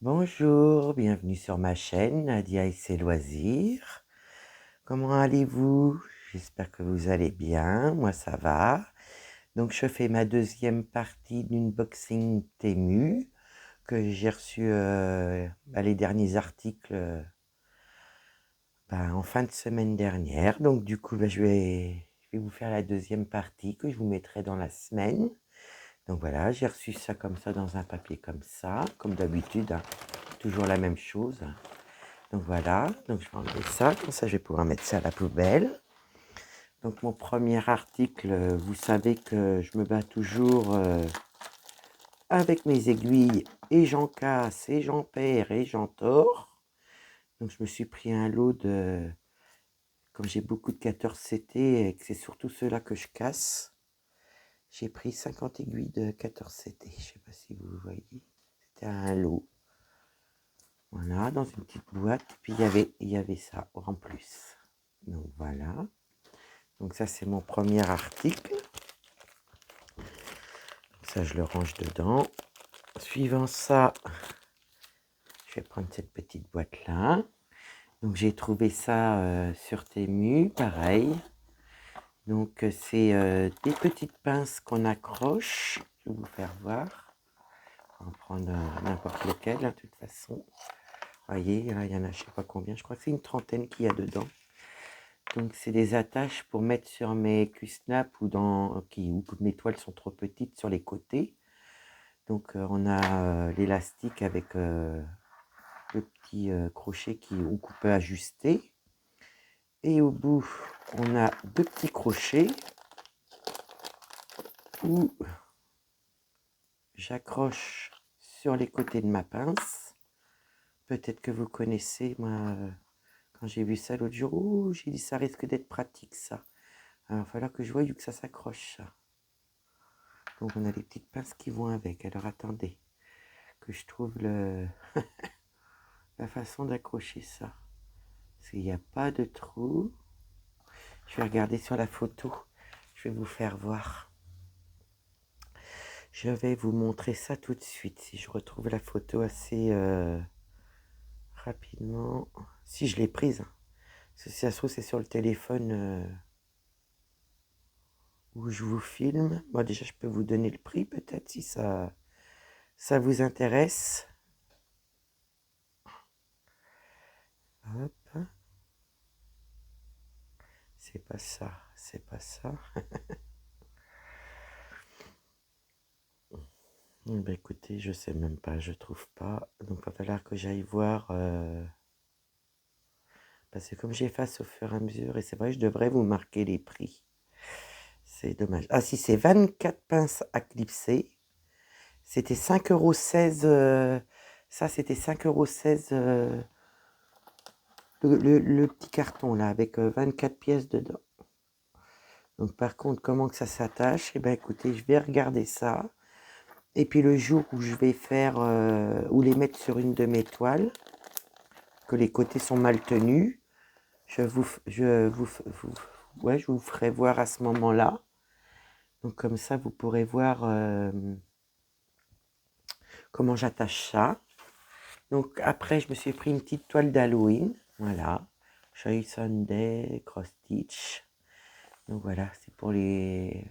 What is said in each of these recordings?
Bonjour, bienvenue sur ma chaîne Nadia et ses loisirs. Comment allez-vous? J'espère que vous allez bien, moi ça va. Donc je fais ma deuxième partie d'unboxing Temu que j'ai reçu les derniers articles en fin de semaine dernière. Donc du coup je vais vous faire la deuxième partie que je vous mettrai dans la semaine. Donc voilà, j'ai reçu ça comme ça dans un papier comme ça, comme d'habitude, hein, toujours la même chose. Donc voilà, donc je vais enlever ça, comme ça je vais pouvoir mettre ça à la poubelle. Donc mon premier article, vous savez que je me bats toujours avec mes aiguilles et j'en casse et j'en perds et j'en tords. Donc je me suis pris un lot de, comme j'ai beaucoup de 14CT et que c'est surtout ceux-là que je casse, j'ai pris 50 aiguilles de 14CT, je ne sais pas si vous voyez, c'était un lot. Voilà, dans une petite boîte, puis il y avait ça en plus. Donc voilà. Donc ça, c'est mon premier article. Ça, je le range dedans. Suivant ça, je vais prendre cette petite boîte-là. Donc j'ai trouvé ça sur Temu, pareil. Donc c'est des petites pinces qu'on accroche. Je vais vous faire voir. On va en prendre n'importe lequel, hein, de toute façon. Vous voyez, là, il y en a je ne sais pas combien. Je crois que c'est une trentaine qu'il y a dedans. Donc c'est des attaches pour mettre sur mes Q-snap ou où mes toiles sont trop petites sur les côtés. Donc on a l'élastique avec le petit crochet qu'on peut ajuster. Et au bout, on a deux petits crochets où j'accroche sur les côtés de ma pince. Peut-être que vous connaissez, moi, quand j'ai vu ça l'autre jour, j'ai dit ça risque d'être pratique ça. Alors il va falloir que je voie que ça s'accroche ça. Donc on a les petites pinces qui vont avec. Alors attendez, que je trouve la façon d'accrocher ça. Parce qu'il n'y a pas de trou. Je vais regarder sur la photo. Je vais vous faire voir. Je vais vous montrer ça tout de suite. Si je retrouve la photo assez rapidement. Si je l'ai prise. Hein. Parce que si ça se trouve, c'est sur le téléphone où je vous filme. Moi, déjà, je peux vous donner le prix peut-être si ça vous intéresse. Hop. C'est pas ça. C'est pas ça. Ben écoutez, je sais même pas, je trouve pas. Donc il va falloir que j'aille voir. Parce que comme j'efface au fur et à mesure, et c'est vrai, je devrais vous marquer les prix. C'est dommage. Ah si, c'est 24 pinces à clipser. C'était 5,16 €. Ça, c'était 5,16 € le petit carton là, avec 24 pièces dedans. Donc par contre, comment que ça s'attache? Eh bien écoutez, je vais regarder ça. Et puis le jour où je vais faire, ou les mettre sur une de mes toiles, que les côtés sont mal tenus, je vous ferai voir à ce moment-là. Donc comme ça, vous pourrez voir comment j'attache ça. Donc après, je me suis pris une petite toile d'Halloween. Voilà. Joy Sunday, Cross Stitch. Donc voilà, c'est pour les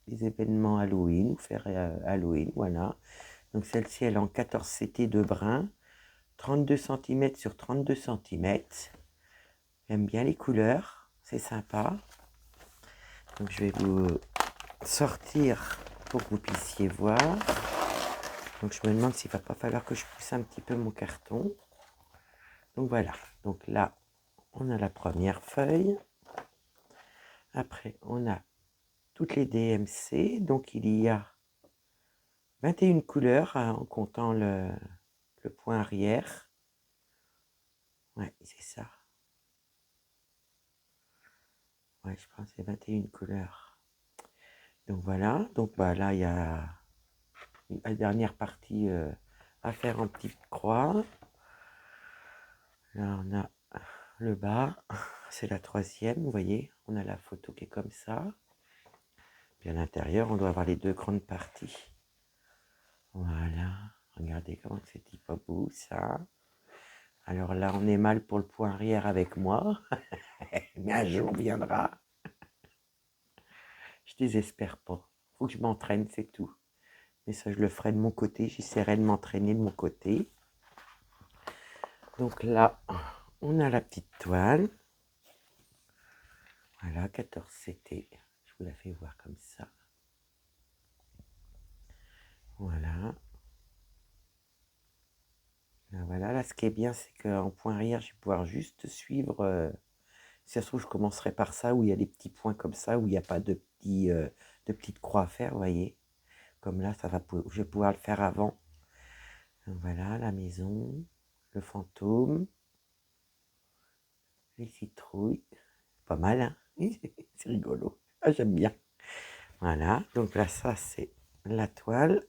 événements Halloween, ou faire Halloween, voilà. Donc celle-ci, elle est en 14CT de brun, 32 cm sur 32 cm. J'aime bien les couleurs, c'est sympa. Donc je vais vous sortir pour que vous puissiez voir. Donc je me demande s'il ne va pas falloir que je pousse un petit peu mon carton. Donc voilà, donc là, on a la première feuille. Après, on a toutes les DMC. Donc il y a 21 couleurs hein, en comptant le point arrière. Ouais, c'est ça. Ouais, je pense que c'est 21 couleurs. Donc voilà, donc bah, là, il y a la dernière partie à faire en petite croix. Là, on a le bas, c'est la troisième, vous voyez, on a la photo qui est comme ça. Puis à l'intérieur, on doit avoir les deux grandes parties. Voilà, Regardez comment c'est pas beau ça. Alors là, on est mal pour le point arrière avec moi. Mais un jour viendra. Je désespère pas. Faut que je m'entraîne, c'est tout. Mais ça, je le ferai de mon côté. J'essaierai de m'entraîner de mon côté. Donc là, on a la petite toile. Voilà, 14 CT. Je vous la fais voir comme ça. Voilà. Là, voilà. Là, ce qui est bien, c'est qu'en point arrière, je vais pouvoir juste suivre. Si ça se trouve, je commencerai par ça, où il y a des petits points comme ça, où il n'y a pas de petites croix à faire, vous voyez. Comme là, je vais pouvoir le faire avant. Donc voilà, la maison, le fantôme, les citrouilles. Pas mal, hein. C'est rigolo. Ah, j'aime bien. Voilà, donc là, ça, c'est la toile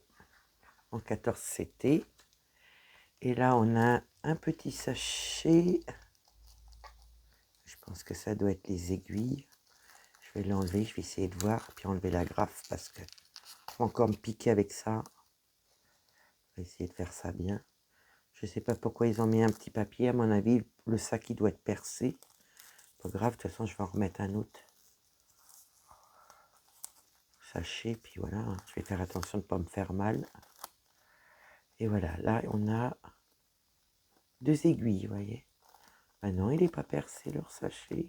en 14 CT. Et là, on a un petit sachet. Je pense que ça doit être les aiguilles. Je vais l'enlever, je vais essayer de voir, puis enlever la graffe parce que je vais encore me piquer avec ça. Je vais essayer de faire ça bien. Je ne sais pas pourquoi ils ont mis un petit papier. À mon avis, le sac il doit être percé. Pas grave, de toute façon, je vais en remettre un autre sachet. Puis voilà, je vais faire attention de ne pas me faire mal. Et voilà, là, on a 2 aiguilles, vous voyez. Ah non, il n'est pas percé, leur sachet.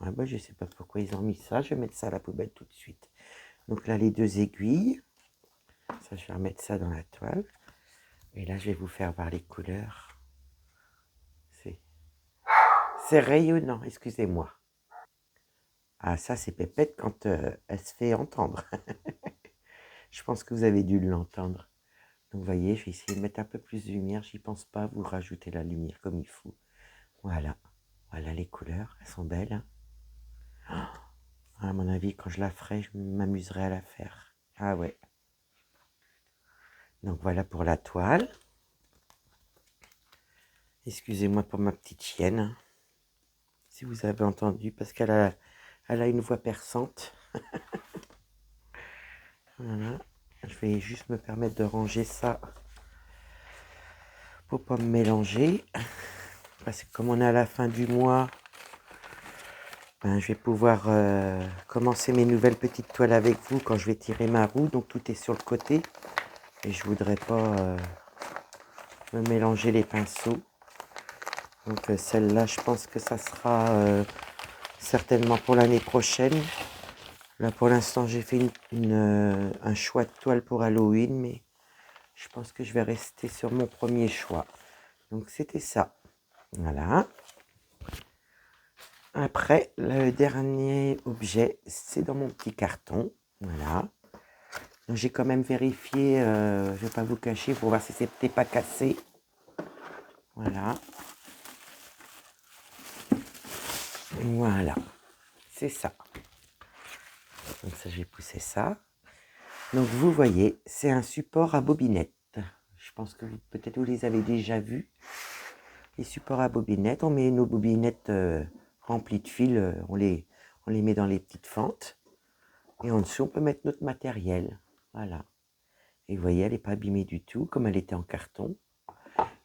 Ouais, bah, je ne sais pas pourquoi ils ont mis ça. Je vais mettre ça à la poubelle tout de suite. Donc là, les 2 aiguilles. Ça, je vais remettre ça dans la toile. Et là, je vais vous faire voir les couleurs. C'est rayonnant, excusez-moi. Ah, ça, c'est Pépette quand elle se fait entendre. Je pense que vous avez dû l'entendre. Donc, vous voyez, je vais essayer de mettre un peu plus de lumière. J'y pense pas, vous rajoutez la lumière comme il faut. Voilà. Voilà les couleurs. Elles sont belles. Hein. À mon avis, quand je la ferai, je m'amuserai à la faire. Ah ouais. Donc, voilà pour la toile. Excusez-moi pour ma petite chienne. Si vous avez entendu, parce qu'elle a une voix perçante. Voilà. Je vais juste me permettre de ranger ça pour pas me mélanger. Parce que comme on est à la fin du mois, ben, je vais pouvoir commencer mes nouvelles petites toiles avec vous quand je vais tirer ma roue. Donc tout est sur le côté. Et je voudrais pas me mélanger les pinceaux. Donc celle-là, je pense que ça sera certainement pour l'année prochaine. Là pour l'instant, j'ai fait un choix de toile pour Halloween. Mais je pense que je vais rester sur mon premier choix. Donc c'était ça. Voilà. Après, le dernier objet, c'est dans mon petit carton. Voilà. Donc j'ai quand même vérifié, je ne vais pas vous cacher, pour voir si c'était pas cassé. Voilà. Voilà. C'est ça. Donc ça, j'ai poussé ça. Donc vous voyez, c'est un support à bobinette. Je pense que peut-être vous les avez déjà vus. Les supports à bobinette, on met nos bobinettes remplies de fils, on les met dans les petites fentes. Et en dessous, on peut mettre notre matériel. Voilà. Et vous voyez, elle n'est pas abîmée du tout, comme elle était en carton.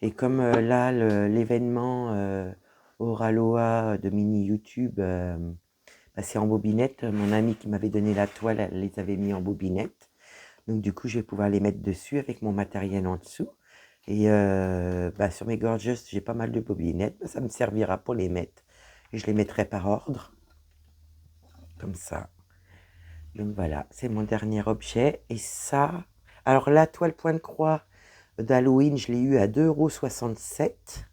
Et comme là, l'événement Oraloa de mini YouTube, bah, c'est en bobinette. Mon ami qui m'avait donné la toile, elle les avait mis en bobinette. Donc du coup, je vais pouvoir les mettre dessus avec mon matériel en dessous. Et bah, sur mes gorgeous, j'ai pas mal de bobinettes. Ça me servira pour les mettre. Et je les mettrai par ordre. Comme ça. Donc voilà, c'est mon dernier objet. Et ça... Alors la toile point de croix d'Halloween, je l'ai eu à 2,67 €.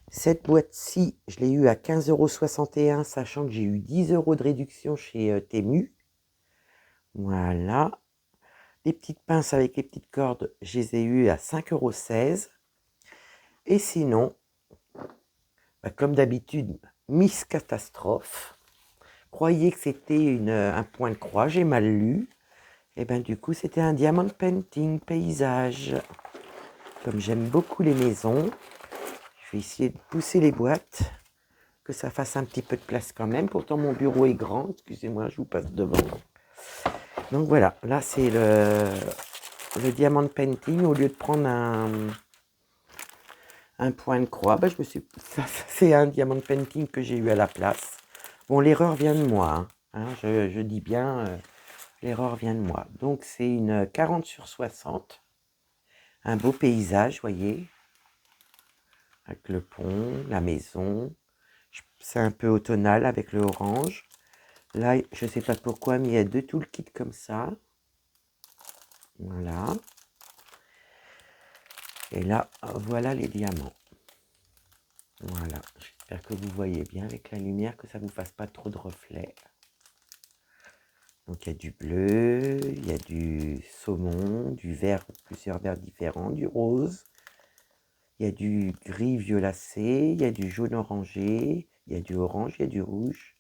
Cette boîte-ci, je l'ai eu à 15,61 €, sachant que j'ai eu 10 € de réduction chez Temu. Voilà. Les petites pinces avec les petites cordes, je les ai eues à 5,16 €. Et sinon, bah, comme d'habitude, Miss Catastrophe. Croyez que c'était un point de croix, j'ai mal lu. Et bien du coup, c'était un diamond painting paysage. Comme j'aime beaucoup les maisons, je vais essayer de pousser les boîtes, que ça fasse un petit peu de place quand même. Pourtant, mon bureau est grand. Excusez-moi, je vous passe devant. Donc voilà, là c'est le diamant painting, au lieu de prendre un point de croix, bah, ça, c'est un diamant painting que j'ai eu à la place. Bon, l'erreur vient de moi, hein, je dis bien, l'erreur vient de moi. Donc, c'est une 40 sur 60, un beau paysage, voyez, avec le pont, la maison. C'est un peu automnal avec le orange. Là, je ne sais pas pourquoi, mais il y a 2 toolkits comme ça. Voilà. Et là, voilà les diamants. Voilà. J'espère que vous voyez bien avec la lumière, que ça ne vous fasse pas trop de reflets. Donc, il y a du bleu, il y a du saumon, du vert, plusieurs verts différents, du rose. Il y a du gris violacé, il y a du jaune orangé, il y a du orange, il y a du rouge.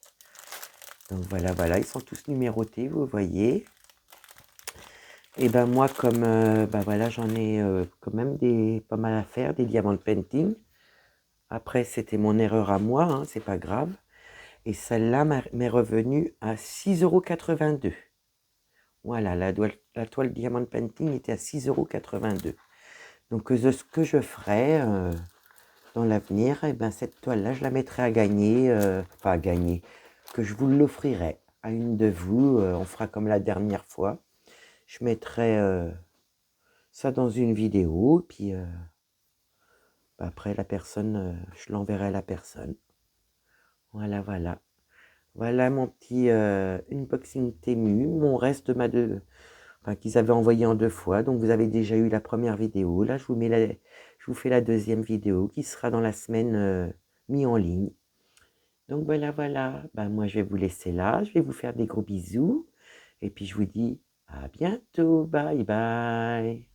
Donc, voilà, voilà. Ils sont tous numérotés, vous voyez. Et ben moi, comme ben voilà, j'en ai quand même pas mal à faire, des diamants painting. Après, c'était mon erreur à moi, hein, c'est pas grave. Et celle-là m'est revenue à 6,82 €. Voilà, la toile diamant painting était à 6,82 €. Donc ce que je ferai dans l'avenir, et ben cette toile-là, je la mettrai à gagner, enfin à gagner, que je vous l'offrirai à une de vous. On fera comme la dernière fois. Je mettrai ça dans une vidéo, puis après la personne, je l'enverrai à la personne. Voilà, voilà. Voilà mon petit unboxing Temu, mon reste de enfin, qu'ils avaient envoyé en 2 fois. Donc vous avez déjà eu la première vidéo. Là, je vous fais la deuxième vidéo qui sera dans la semaine mise en ligne. Donc voilà, voilà. Ben, moi, je vais vous laisser là. Je vais vous faire des gros bisous. Et puis je vous dis à bientôt. Bye bye.